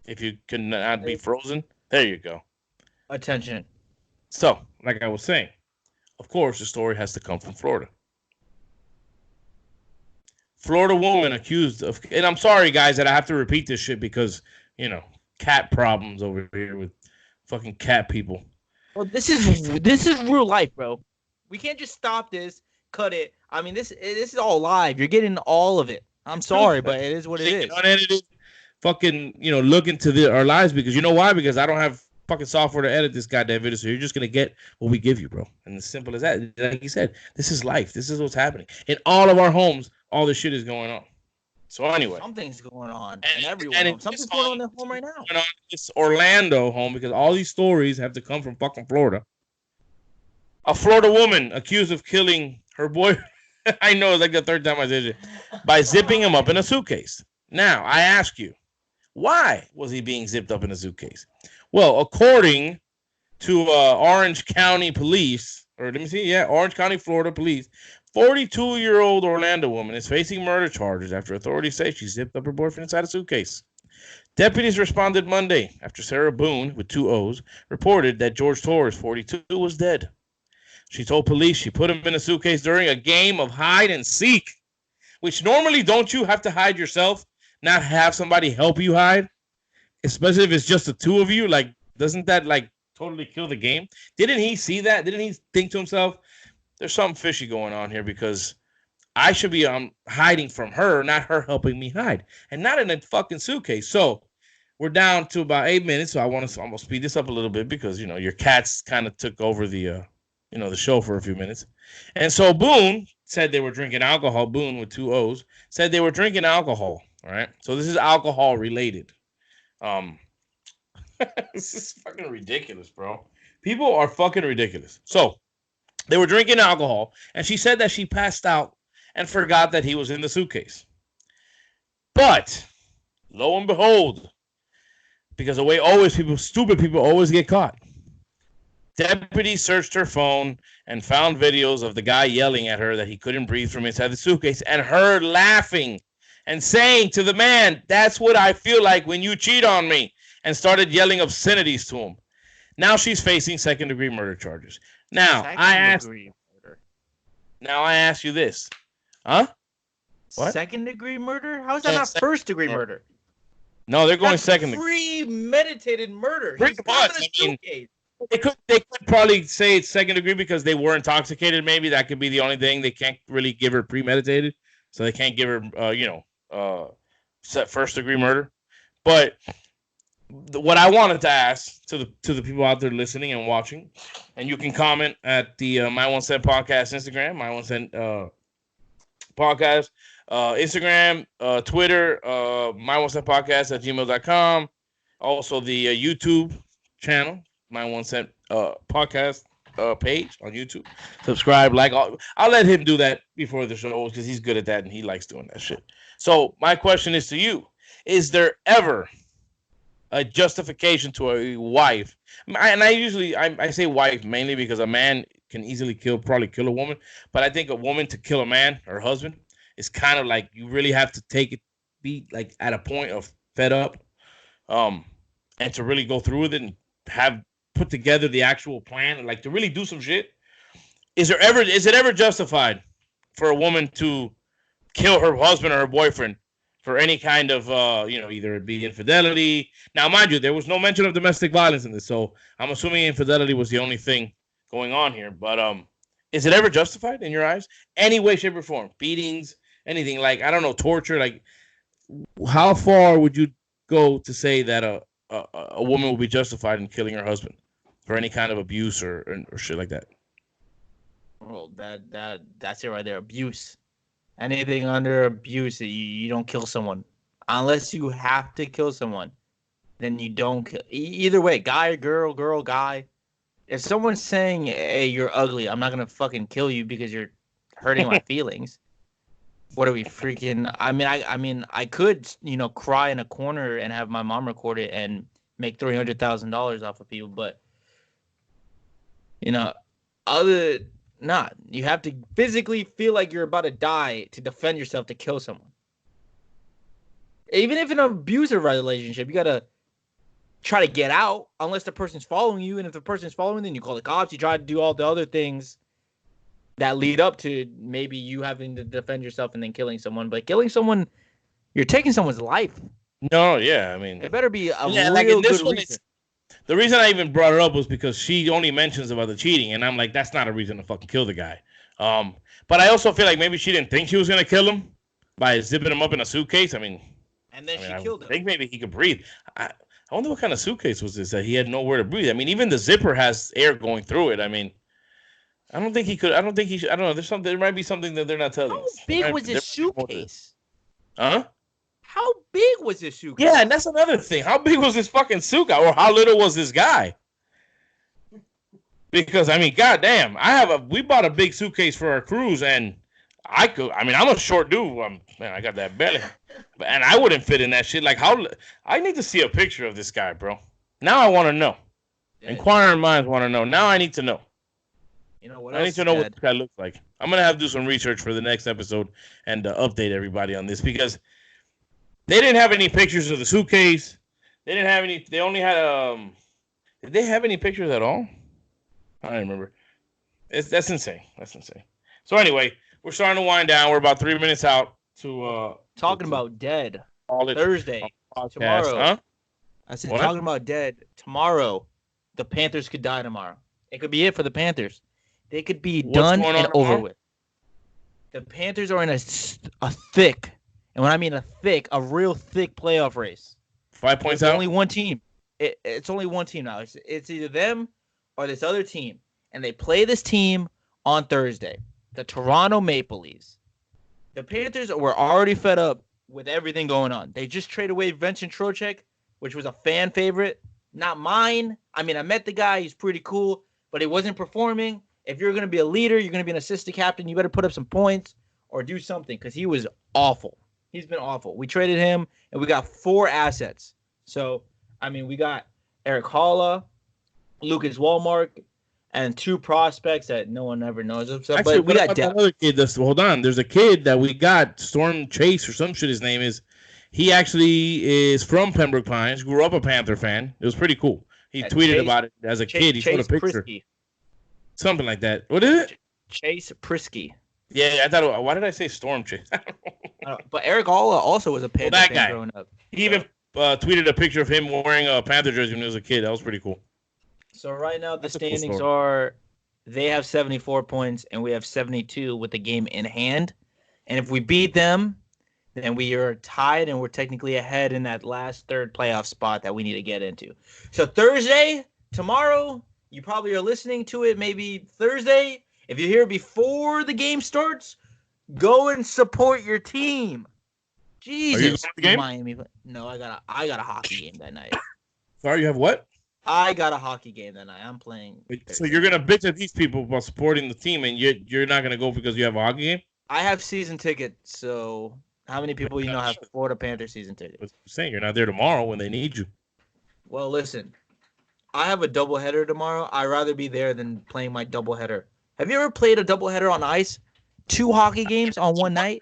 If you cannot be frozen, there you go.
Attention.
So, like I was saying, of course, the story has to come from Florida. Florida woman accused of, and I'm sorry, guys, that I have to repeat this shit because, cat problems over here with fucking cat people.
Well, this is real life, bro. We can't just stop this, cut it. I mean, this is all live. You're getting all of it. I'm sorry, but it is what it is.
Unedited, fucking, look into our lives because you know why? Because I don't have fucking software to edit this goddamn video, so you're just gonna get what we give you, bro. And as simple as that. Like you said, this is life. This is what's happening in all of our homes. All this shit is going on. So anyway,
something's going on in everyone. Something's going on in home right now.
It's Orlando home because all these stories have to come from fucking Florida. A Florida woman accused of killing her boy. I know it's like the third time I said it by zipping him up in a suitcase. Now I ask you, why was he being zipped up in a suitcase? Well, according to Orange County Police, Orange County, Florida Police, 42-year-old Orlando woman is facing murder charges after authorities say she zipped up her boyfriend inside a suitcase. Deputies responded Monday after Sarah Boone, with 2 O's, reported that George Torres, 42, was dead. She told police she put him in a suitcase during a game of hide and seek, which normally don't you have to hide yourself, not have somebody help you hide? Especially if it's just the 2 of you, doesn't that totally kill the game? Didn't he see that? Didn't he think to himself, there's something fishy going on here because I should be hiding from her, not her helping me hide, and not in a fucking suitcase. So we're down to about 8 minutes. So I'm gonna speed this up a little bit because your cats kind of took over the show for a few minutes, and so Boone said they were drinking alcohol. Boone with two O's said they were drinking alcohol. All right, so this is alcohol related. Um, this is fucking ridiculous, bro. People are fucking ridiculous. So they were drinking alcohol, and she said that she passed out and forgot that he was in the suitcase. But lo and behold, because the way stupid people always get caught. Deputies searched her phone and found videos of the guy yelling at her that he couldn't breathe from inside the suitcase, and her laughing and saying to the man, "That's what I feel like when you cheat on me," and started yelling obscenities to him. Now she's facing second-degree murder charges. Now I ask you this, huh?
What? Second-degree murder? How is that not first-degree murder?
No, they're going second-degree.
Premeditated murder.
Pretty much. They could probably say it's second degree because they were intoxicated. Maybe that could be the only thing. They can't really give her premeditated, so they can't give her first degree murder. But what I wanted to ask to the people out there listening and watching, and you can comment at the My 1 Cent Podcast Instagram, My 1 Cent Podcast Instagram, Twitter, My 1 Cent Podcast at gmail.com. Also the YouTube channel, My 1 Cent Podcast page on YouTube. Subscribe, like. I'll let him do that before the show because he's good at that and he likes doing that shit. So my question is to you: is there ever a justification to a wife? And I say wife mainly because a man can easily probably kill a woman, but I think a woman to kill a man, her husband, is kind of like you really have to be like at a point of fed up, and to really go through with it and have put together the actual plan and like to really do some shit. Is it ever justified for a woman to kill her husband or her boyfriend for any kind of either it be infidelity? Now, mind you, there was no mention of domestic violence in this, so I'm assuming infidelity was the only thing going on here. But is it ever justified in your eyes? Any way, shape, or form? Beatings, anything, like, I don't know, torture? Like, how far would you go to say that a woman will be justified in killing her husband for any kind of abuse or shit like that?
Well, that's it right there. Abuse. Anything under abuse, you don't kill someone. Unless you have to kill someone, then you don't kill. Either way, guy, girl, guy. If someone's saying, "Hey, you're ugly," I'm not gonna fucking kill you because you're hurting my feelings. What are we freaking? I mean, I could, cry in a corner and have my mom record it and make $300,000 off of people, but you have to physically feel like you're about to die to defend yourself to kill someone. Even if in an abusive relationship, you gotta try to get out unless the person's following you, and if the person's following, then you call the cops. You try to do all the other things that lead up to maybe you having to defend yourself and then killing someone. But killing someone, you're taking someone's life.
No, yeah, I mean,
it better be a
real
good reason.
The reason I even brought it up was because she only mentions about the cheating, and I'm like, that's not a reason to fucking kill the guy. But I also feel like maybe she didn't think she was gonna kill him by zipping him up in a suitcase. And then she killed him. I think maybe he could breathe. I wonder what kind of suitcase was this that he had nowhere to breathe. I mean, even the zipper has air going through it. I mean, I don't think he could. I don't think he should. I don't know. There might be something that they're not telling us.
How big was this suitcase?
Huh?
How big was this suitcase?
Yeah, and that's another thing. How big was this fucking suitcase, or how little was this guy? Because goddamn, we bought a big suitcase for our cruise, and I'm a short dude. I got that belly, and I wouldn't fit in that shit. Like, I need to see a picture of this guy, bro. Now I want to know. Yeah. Inquiring minds want to know. Now I need to know.
You know what?
I need to know what this guy looks like. I'm gonna have to do some research for the next episode and update everybody on this because they didn't have any pictures of the suitcase. They didn't have any. They only had Did they have any pictures at all? I don't remember. That's insane. That's insane. So anyway, we're starting to wind down. We're about 3 minutes out to
talking about dead. Thursday tomorrow.
Huh?
I said talking about dead tomorrow. The Panthers could die tomorrow. It could be it for the Panthers. They could be done and over with. The Panthers are in a thick, and when I mean a real thick playoff race.
5 points
There's
out.
only one team. It's only one team now. It's either them or this other team, and they play this team on Thursday. The Toronto Maple Leafs. The Panthers were already fed up with everything going on. They just traded away Vincent Trocheck, which was a fan favorite, not mine. I mean, I met the guy. He's pretty cool, but he wasn't performing. If you're going to be a leader, you're going to be an assistant captain, you better put up some points or do something because he was awful. He's been awful. We traded him, and we got 4 assets. So, I mean, we got Eric Halla, Lucas Wallmark, and 2 prospects that no one ever knows of. So,
Actually,
but we
what
got
about
depth.
that other kid? Hold on. There's a kid that we got, Storm Chase or some shit his name is. He actually is from Pembroke Pines, grew up a Panther fan. It was pretty cool. He
Yeah,
tweeted
Chase-
about it as a kid. He showed a
Chase
picture.
Prisky.
Something like that. What is it?
Chase Prisky.
Yeah, I thought. Why did I say Storm Chase?
But Eric Halla also was a Panther
that
fan
guy.
growing up.
He even tweeted a picture of him wearing a Panther jersey when he was a kid. That was pretty cool.
So right now the
That's a cool
standings
story.
are they have 74 points and we have 72 with the game in hand. And if we beat them, then we are tied and we're technically ahead in that last third playoff spot that we need to get into. So Thursday, tomorrow, you probably are listening to it maybe Thursday. If you're here before the game starts, go and support your team. Jesus,
going to the game?
Miami. No, I got a hockey game that night.
Sorry, you have what?
I got a hockey game that night. I'm playing.
So you're gonna bitch at these people about supporting the team, and you're not gonna go because you have a hockey game?
I have season tickets, so how many people you know have Florida Panther season tickets?
I'm saying you're not there tomorrow when they need you.
Well, listen, I have a doubleheader tomorrow. I'd rather be there than playing my doubleheader. Have you ever played a doubleheader on ice? 2 hockey games on one night?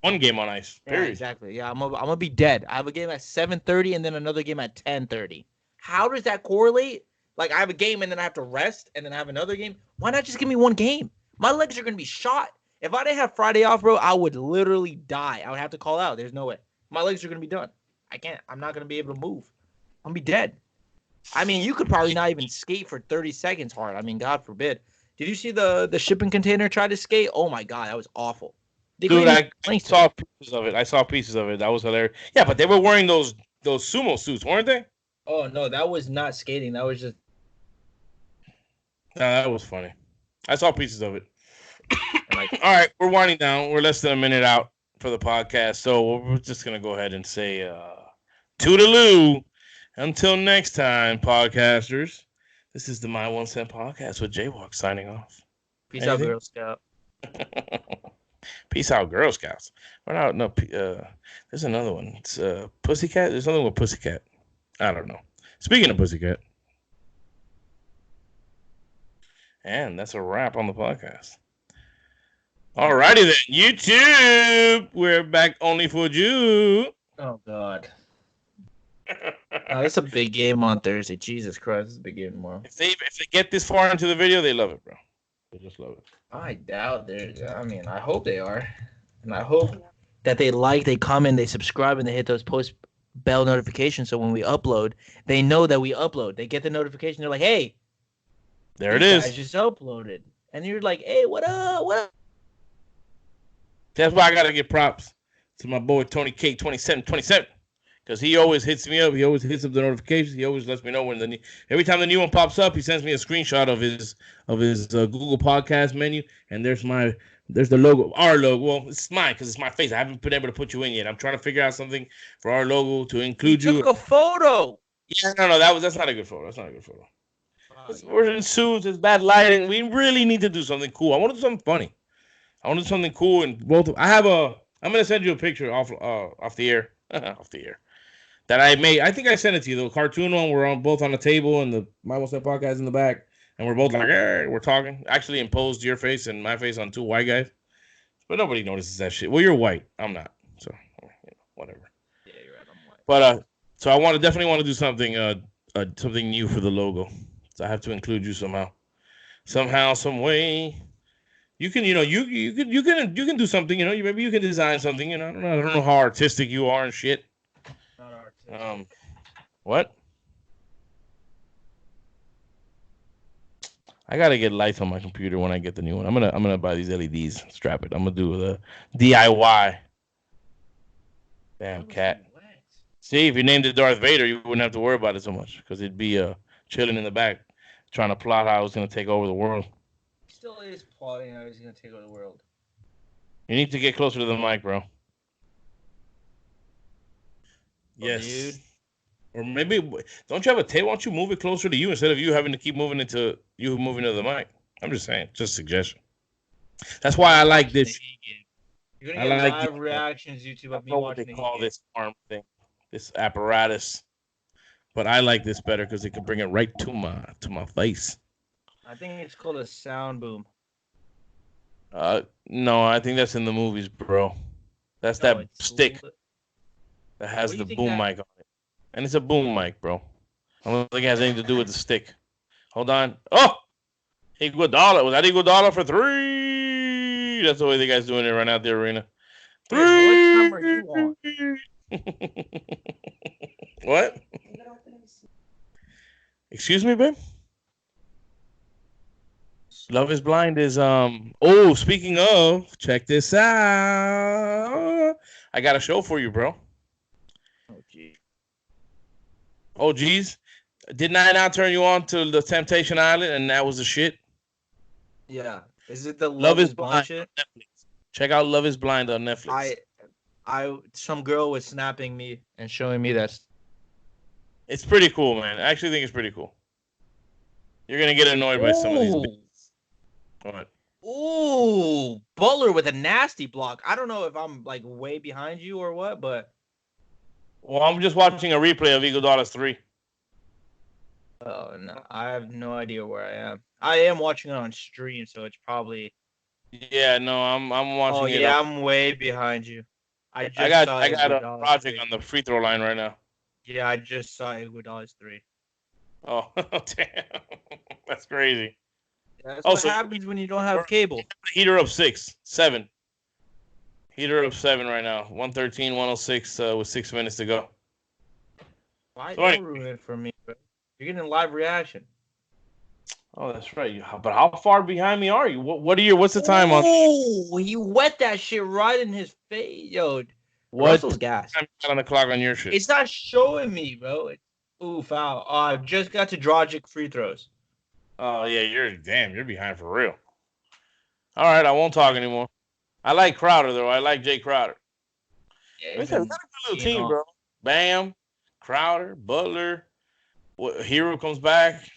One game on ice.
Yeah,
Period.
exactly. Yeah, I'm gonna be dead. I have a game at 7:30 and then another game at 10:30. How does that correlate? Like I have a game and then I have to rest and then I have another game. Why not just give me one game? My legs are gonna be shot. If I didn't have Friday off, bro, I would literally die. I would have to call out. There's no way. My legs are gonna be done. I can't. I'm not gonna be able to move. I'm gonna be dead. I mean, you could probably not even skate for 30 seconds hard. I mean, God forbid. Did you see the shipping container try to skate? Oh my God, that was awful. They
Dude,
couldn't
I
even place
saw
it.
pieces of it. I saw pieces of it. That was hilarious. Yeah, but they were wearing those sumo suits, weren't they?
Oh no, that was not skating. That was just.
No, that was funny. I saw pieces of it.
Like,
All right, we're winding down. We're less than a minute out for the podcast, so we're just gonna go ahead and say toodaloo. Until next time, podcasters. This is the My 1 Cent podcast with JWalkkk signing off.
peace out,
Anything?
Girl Scout.
Peace out, Girl Scouts. We're not, no, there's another one. It's Pussycat. There's something with Pussycat. I don't know. Speaking of Pussycat. And that's a wrap on the podcast. Alrighty then. YouTube. We're back only for you.
Oh God. That's a big game on Thursday. Jesus Christ, it's a big game tomorrow.
If they get this far into the video, they love it, bro. They just love it.
I doubt they're. I mean, I hope they are, and I hope that they like, they comment, they subscribe, and they hit those post bell notifications. So when we upload, they know that we upload. They get the notification. They're like, "Hey,
There it
these
is.
guys just uploaded," and you're like, "Hey, what up? What up?"
That's why I gotta give props to my boy Tony K 2727. Because he always hits me up. He always hits up the notifications. He always lets me know when every time the new one pops up, he sends me a screenshot of his Google Podcast menu, and there's the logo, our logo. Well, it's mine because it's my face. I haven't been able to put you in yet. I'm trying to figure out something for our logo to include you.
Took a photo.
Yeah, no, that's not a good photo. That's not a good photo. We're in suits. It's bad lighting. We really need to do something cool. I want to do something funny. I want to do something cool. And I'm gonna send you a picture off the air, off the air. That I made. I think I sent it to you. The cartoon one. We're both on the table, and the My 1 Cent podcast in the back, and we're both like, hey, we're talking. Actually, imposed your face and my face on 2 white guys, but nobody notices that shit. Well, you're white. I'm not, so whatever.
Yeah, you're right. I'm white.
But so I definitely want to do something something new for the logo. So I have to include you somehow, some way. You can, you can do something. Maybe you can design something. I don't know how artistic you are and shit.
Not artistic.
What? I gotta get lights on my computer when I get the new one. I'm gonna buy these LEDs. Strap it. I'm gonna do the DIY. Damn cat. See, if you named it Darth Vader, you wouldn't have to worry about it so much because it'd be chilling in the back, trying to plot how it's gonna take over the world.
He still is plotting how he's gonna take over the world.
You need to get closer to the mic, bro. Yes.
Dude.
Or maybe don't you have a tape? Why don't you move it closer to you instead of you having to keep moving it to you moving to the mic? I'm just saying, just a suggestion. That's why I like this.
You're gonna get live reactions, YouTube, of me watching
what they call this arm thing, this apparatus. But I like this better because it can bring it right to my face.
I think it's called a sound boom.
No, I think that's in the movies, bro. That's that stick that has the boom mic on it, and it's a boom mic, bro. I don't think it has anything to do with the stick. Hold on. Oh, Iguodala. Was that Iguodala for 3? That's the way the guy's doing it right now at the arena. 3.
What time are you on?
What? Excuse me, babe? Love is Blind is oh, speaking of, check this out. I got a show for you, bro.
Oh gee.
Oh geez. Didn't I not turn you on to the Temptation Island and that was the shit?
Yeah. Is it the Love is Blind shit?
Netflix. Check out Love is Blind on Netflix.
Some girl was snapping me and showing me that.
It's pretty cool, man. I actually think it's pretty cool. You're gonna get annoyed by some of these bits. What?
Ooh, Butler with a nasty block. I don't know if I'm like way behind you or what, but
well, I'm just watching a replay of Iguodala's 3.
Oh no, I have no idea where I am. I am watching it on stream, so it's probably.
Yeah, no, I'm watching it.
Oh yeah, I'm way behind you. I
got a project
3.
on the free throw line right now.
Yeah, I just saw Iguodala's 3.
Oh damn, that's crazy.
Yeah, that's what happens when you don't have cable.
Heater up 7. Heater up 7 right now. 113, 106 with 6 minutes to go.
Why don't ruin it for me, bro? You're getting a live reaction.
Oh, that's right. But how far behind me are you? What's the time on?
Oh, he wet that shit right in his face, yo. Russell's gas.
I'm on the clock on your shit.
It's not showing me, bro. Ooh, foul. I just got to JWalkkk free throws.
Oh yeah, you're behind for real. All right, I won't talk anymore. I like Crowder though. I like Jay Crowder. Yeah, it's a good little team, bro. Bam, Crowder, Butler. Hero comes back.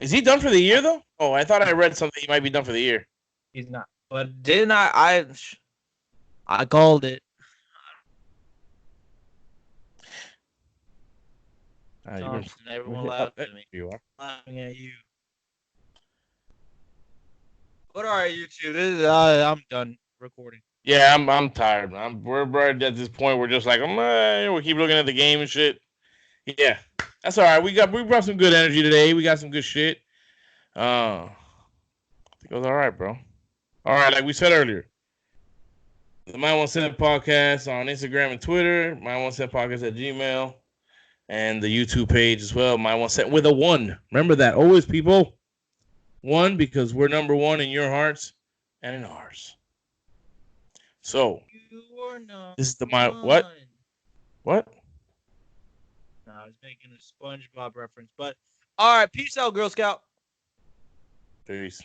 Is he done for the year though? Oh, I thought I read something. He might be done for the year.
He's not. But didn't I called it. Everyone laughed at me.
You are
laughing at you. But all right, YouTube. I'm done recording.
Yeah, I'm tired. We're right at this point. We're just like, we keep looking at the game and shit. Yeah, that's all right. We brought some good energy today. We got some good shit. I think it was all right, bro. All right, like we said earlier, the My 1 Cent Podcast on Instagram and Twitter. My 1 Cent Podcast at Gmail, and the YouTube page as well. My 1 Cent with a 1. Remember that always, people. 1 because we're number 1 in your hearts and in ours. So this is the what? What?
No, I was making a SpongeBob reference, but all right. Peace out, Girl Scout.
Peace.